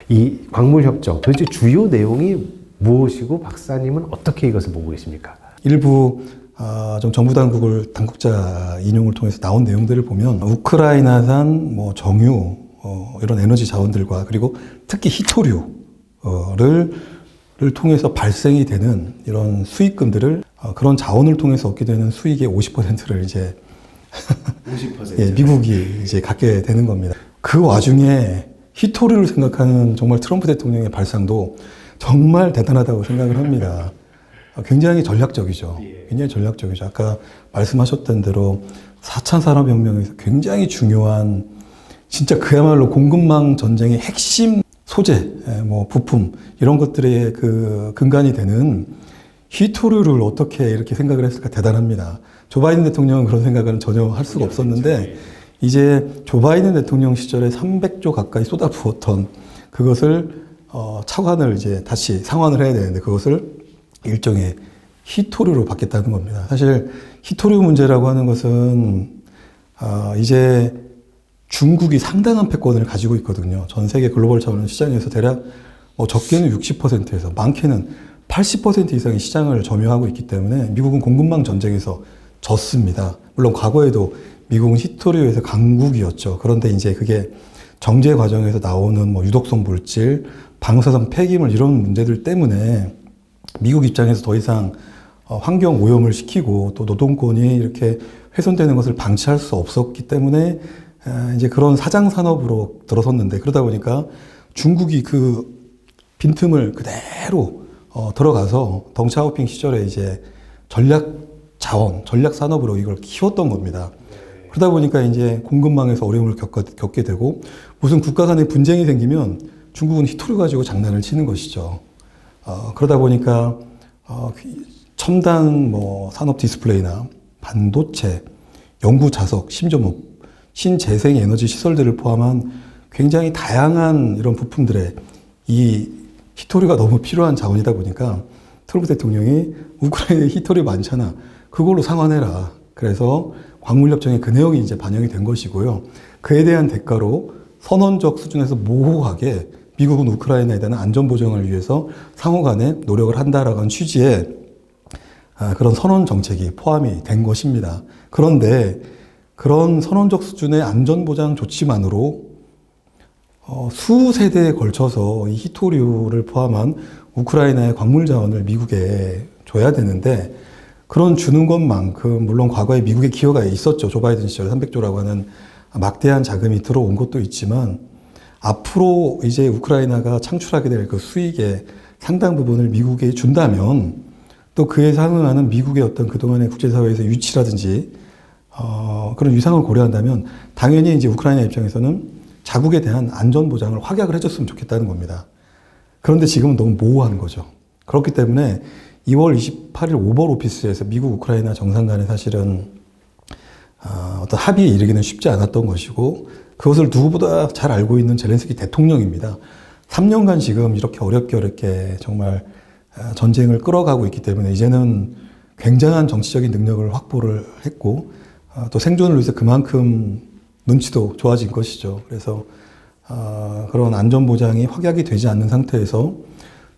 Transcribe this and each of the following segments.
이 광물협정 도대체 주요 내용이 무엇이고 박사님은 어떻게 이것을 보고 계십니까? 일부 좀 정부 당국자 인용을 통해서 나온 내용들을 보면 우크라이나산 뭐 정유 이런 에너지 자원들과 그리고 특히 히토류를 통해서 발생이 되는 이런 수익금들을 그런 자원을 통해서 얻게 되는 수익의 50%를 이제 50%? 예, 미국이 이제 갖게 되는 겁니다. 그 와중에 히토류를 생각하는 정말 트럼프 대통령의 발상도 정말 대단하다고 생각을 합니다. 굉장히 전략적이죠. 굉장히 전략적이죠. 아까 말씀하셨던 대로 4차 산업혁명에서 굉장히 중요한 진짜 그야말로 공급망 전쟁의 핵심 소재, 뭐 부품 이런 것들의 그 근간이 되는 히토류를 어떻게 이렇게 생각을 했을까 대단합니다. 조 바이든 대통령은 그런 생각을 전혀 할 수가 없었는데 이제 조 바이든 대통령 시절에 300조 가까이 쏟아부었던 그것을 차관을 이제 다시 상환을 해야 되는데 그것을 일종의 히토류로 받겠다는 겁니다. 사실 히토류 문제라고 하는 것은 이제 중국이 상당한 패권을 가지고 있거든요. 전 세계 글로벌 차원의 시장에서 대략 적게는 60%에서 많게는 80% 이상의 시장을 점유하고 있기 때문에 미국은 공급망 전쟁에서 졌습니다. 물론 과거에도 미국은 히토류에서 강국이었죠. 그런데 이제 그게 정제 과정에서 나오는 뭐 유독성 물질, 방사성 폐기물 이런 문제들 때문에 미국 입장에서 더 이상 환경 오염을 시키고 또 노동권이 이렇게 훼손되는 것을 방치할 수 없었기 때문에 이제 그런 사장 산업으로 들어섰는데 그러다 보니까 중국이 그 빈틈을 그대로 들어가서 덩샤오핑 시절에 이제 전략 자원, 전략 산업으로 이걸 키웠던 겁니다. 그러다 보니까 이제 공급망에서 어려움을 겪게 되고 무슨 국가 간의 분쟁이 생기면 중국은 히토류 가지고 장난을 치는 것이죠. 그러다 보니까 첨단 뭐 산업 디스플레이나 반도체, 연구 자석, 심지어 뭐 신재생 에너지 시설들을 포함한 굉장히 다양한 이런 부품들에 이 히토류가 너무 필요한 자원이다 보니까 트럼프 대통령이 우크라이나에 히토류 많잖아. 그걸로 상환해라. 그래서 광물협정에 그 내용이 이제 반영이 된 것이고요. 그에 대한 대가로 선언적 수준에서 모호하게 미국은 우크라이나에 대한 안전보장을 위해서 상호 간에 노력을 한다라고 하는 취지의 그런 선언 정책이 포함이 된 것입니다. 그런데 그런 선언적 수준의 안전보장 조치만으로 수세대에 걸쳐서 이 히토류를 포함한 우크라이나의 광물 자원을 미국에 줘야 되는데 그런 주는 것만큼 물론 과거에 미국의 기여가 있었죠. 조 바이든 시절에 300조라고 하는 막대한 자금이 들어온 것도 있지만 앞으로 이제 우크라이나가 창출하게 될 그 수익의 상당 부분을 미국에 준다면 또 그에 상응하는 미국의 어떤 그동안의 국제사회에서 유치라든지 그런 위상을 고려한다면 당연히 이제 우크라이나 입장에서는 자국에 대한 안전보장을 확약을 해줬으면 좋겠다는 겁니다. 그런데 지금은 너무 모호한 거죠. 그렇기 때문에 2월 28일 오벌 오피스에서 미국 우크라이나 정상 간에 사실은 어떤 합의에 이르기는 쉽지 않았던 것이고 그것을 누구보다 잘 알고 있는 젤렌스키 대통령입니다. 3년간 지금 이렇게 어렵게 정말 전쟁을 끌어가고 있기 때문에 이제는 굉장한 정치적인 능력을 확보를 했고 또 생존을 위해서 그만큼 눈치도 좋아진 것이죠. 그래서 그런 안전보장이 확약이 되지 않는 상태에서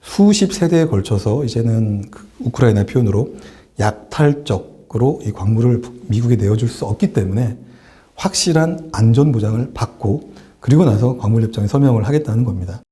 수십 세대에 걸쳐서 이제는 우크라이나 표현으로 약탈적으로 이 광물을 미국에 내어줄 수 없기 때문에 확실한 안전보장을 받고 그리고 나서 광물협정에 서명을 하겠다는 겁니다.